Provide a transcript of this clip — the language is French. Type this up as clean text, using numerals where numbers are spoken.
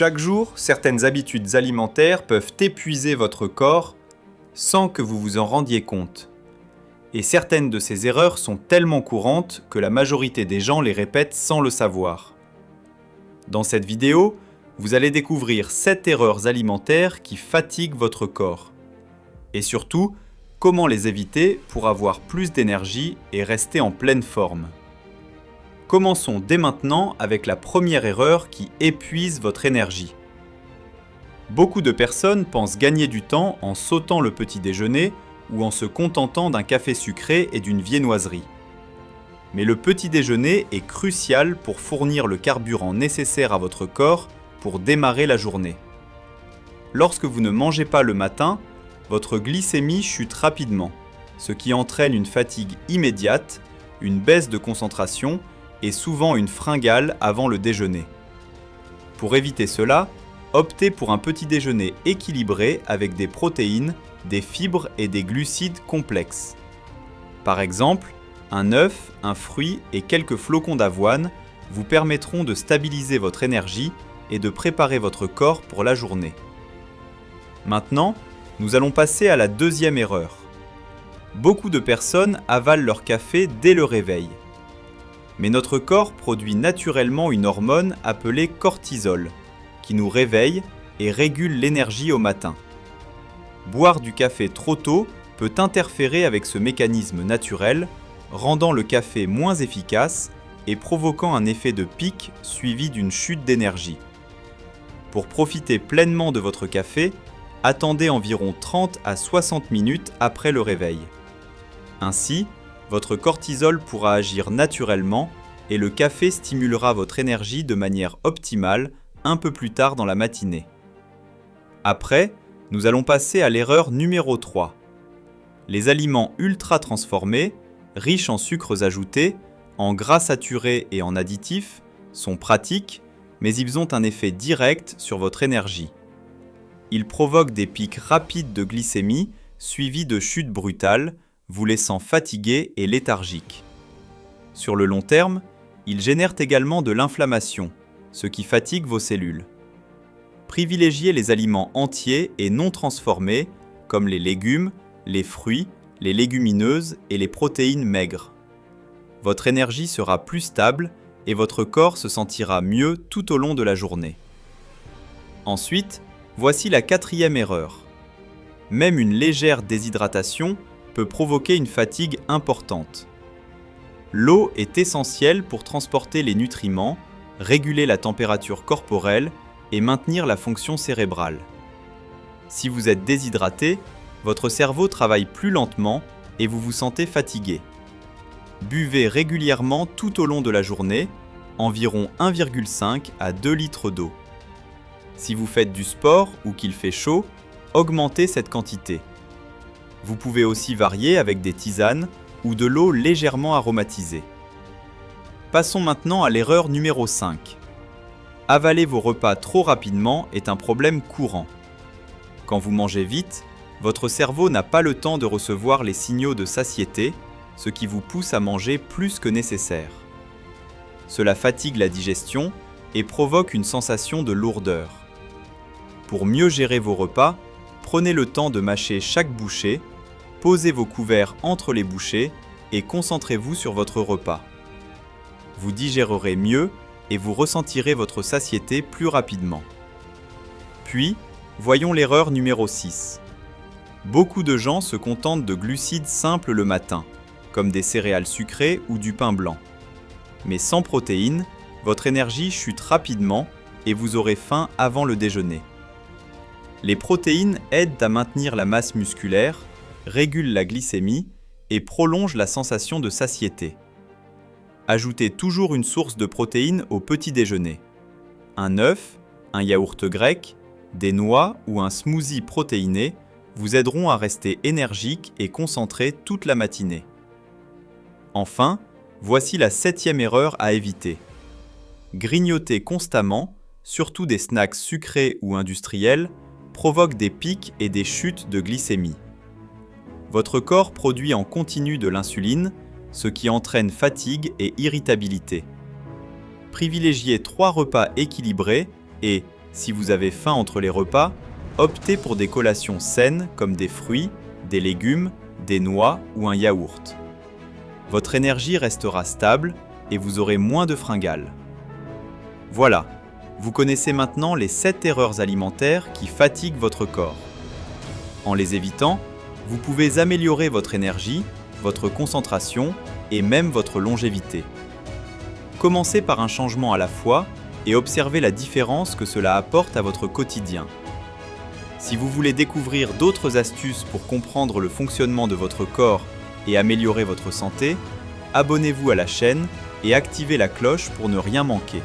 Chaque jour, certaines habitudes alimentaires peuvent épuiser votre corps sans que vous vous en rendiez compte. Et certaines de ces erreurs sont tellement courantes que la majorité des gens les répètent sans le savoir. Dans cette vidéo, vous allez découvrir 7 erreurs alimentaires qui fatiguent votre corps. Et surtout, comment les éviter pour avoir plus d'énergie et rester en pleine forme. Commençons dès maintenant avec la première erreur qui épuise votre énergie. Beaucoup de personnes pensent gagner du temps en sautant le petit déjeuner ou en se contentant d'un café sucré et d'une viennoiserie. Mais le petit déjeuner est crucial pour fournir le carburant nécessaire à votre corps pour démarrer la journée. Lorsque vous ne mangez pas le matin, votre glycémie chute rapidement, ce qui entraîne une fatigue immédiate, une baisse de concentration et souvent une fringale avant le déjeuner. Pour éviter cela, optez pour un petit déjeuner équilibré avec des protéines, des fibres et des glucides complexes. Par exemple, un œuf, un fruit et quelques flocons d'avoine vous permettront de stabiliser votre énergie et de préparer votre corps pour la journée. Maintenant, nous allons passer à la deuxième erreur. Beaucoup de personnes avalent leur café dès le réveil. Mais notre corps produit naturellement une hormone appelée cortisol, qui nous réveille et régule l'énergie au matin. Boire du café trop tôt peut interférer avec ce mécanisme naturel, rendant le café moins efficace et provoquant un effet de pic suivi d'une chute d'énergie. Pour profiter pleinement de votre café, attendez environ 30 à 60 minutes après le réveil. Ainsi, votre cortisol pourra agir naturellement et le café stimulera votre énergie de manière optimale un peu plus tard dans la matinée. Après, nous allons passer à l'erreur numéro 3. Les aliments ultra transformés, riches en sucres ajoutés, en gras saturés et en additifs, sont pratiques, mais ils ont un effet direct sur votre énergie. Ils provoquent des pics rapides de glycémie suivis de chutes brutales, vous laissant fatigué et léthargique. Sur le long terme, ils génèrent également de l'inflammation, ce qui fatigue vos cellules. Privilégiez les aliments entiers et non transformés, comme les légumes, les fruits, les légumineuses et les protéines maigres. Votre énergie sera plus stable et votre corps se sentira mieux tout au long de la journée. Ensuite, voici la quatrième erreur. Même une légère déshydratation peut provoquer une fatigue importante. L'eau est essentielle pour transporter les nutriments, réguler la température corporelle et maintenir la fonction cérébrale. Si vous êtes déshydraté, votre cerveau travaille plus lentement et vous vous sentez fatigué. Buvez régulièrement tout au long de la journée, environ 1,5 à 2 litres d'eau. Si vous faites du sport ou qu'il fait chaud, augmentez cette quantité. Vous pouvez aussi varier avec des tisanes ou de l'eau légèrement aromatisée. Passons maintenant à l'erreur numéro 5. Avaler vos repas trop rapidement est un problème courant. Quand vous mangez vite, votre cerveau n'a pas le temps de recevoir les signaux de satiété, ce qui vous pousse à manger plus que nécessaire. Cela fatigue la digestion et provoque une sensation de lourdeur. Pour mieux gérer vos repas, prenez le temps de mâcher chaque bouchée, posez vos couverts entre les bouchées et concentrez-vous sur votre repas. Vous digérerez mieux et vous ressentirez votre satiété plus rapidement. Puis, voyons l'erreur numéro 6. Beaucoup de gens se contentent de glucides simples le matin, comme des céréales sucrées ou du pain blanc. Mais sans protéines, votre énergie chute rapidement et vous aurez faim avant le déjeuner. Les protéines aident à maintenir la masse musculaire, régulent la glycémie et prolongent la sensation de satiété. Ajoutez toujours une source de protéines au petit déjeuner. Un œuf, un yaourt grec, des noix ou un smoothie protéiné vous aideront à rester énergique et concentré toute la matinée. Enfin, voici la 7e erreur à éviter. Grignoter constamment, surtout des snacks sucrés ou industriels, provoque des pics et des chutes de glycémie. Votre corps produit en continu de l'insuline, ce qui entraîne fatigue et irritabilité. Privilégiez 3 repas équilibrés et, Si vous avez faim entre les repas, optez pour des collations saines comme des fruits, des légumes, des noix ou un yaourt. Votre énergie restera stable et vous aurez moins de fringales. Voilà, vous connaissez maintenant les 7 erreurs alimentaires qui fatiguent votre corps. En les évitant, vous pouvez améliorer votre énergie, votre concentration et même votre longévité. Commencez par un changement à la fois et observez la différence que cela apporte à votre quotidien. Si vous voulez découvrir d'autres astuces pour comprendre le fonctionnement de votre corps et améliorer votre santé, abonnez-vous à la chaîne et activez la cloche pour ne rien manquer.